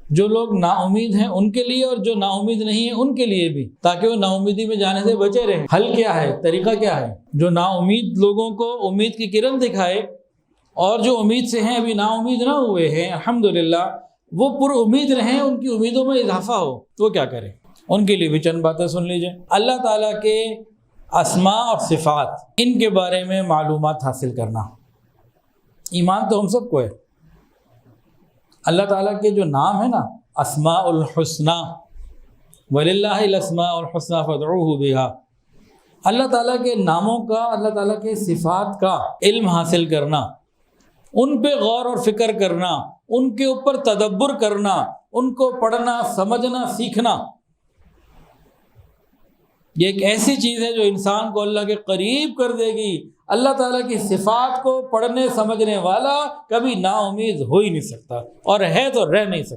जो लोग नाउमीद हैं उनके लिए और जो नाउमीद नहीं है उनके लिए भी, ताकि वो नाउमीदी में जाने से बचे रहें। हल क्या है, तरीका क्या है? जो नाउमीद लोगों को उम्मीद की किरण दिखाए, और जो उम्मीद से हैं अभी नाउमीद ना हुए हैं, अल्हम्दुलिल्लाह वो पुरुम्मीद रहें, उनकी उम्मीदों में इजाफा हो। तो क्या करें? उनके लिए भी चंद बातें सुन लीजिए। अल्लाह ताला के अस्मा और सिफ़ात, इनके बारे में मालूमात हासिल करना। ईमान तो हम सबको है। अल्लाह ताला के जो नाम है ना, अस्माउल हुस्ना, वलिल्लाहिल अस्माउल हुस्ना फदऊहु बिहा, अल्लाह ताला के नामों का, अल्लाह ताला के सिफ़ात का इल्म हासिल करना, उन पे गौर और फिक्र करना, उनके ऊपर तदब्बुर करना, उनको पढ़ना, समझना, सीखना, ये एक ऐसी चीज़ है जो इंसान को अल्लाह के करीब कर देगी। अल्लाह ताला की सिफ़ात को पढ़ने समझने वाला कभी नाउमीद हो ही नहीं सकता, और है तो रह नहीं सकता।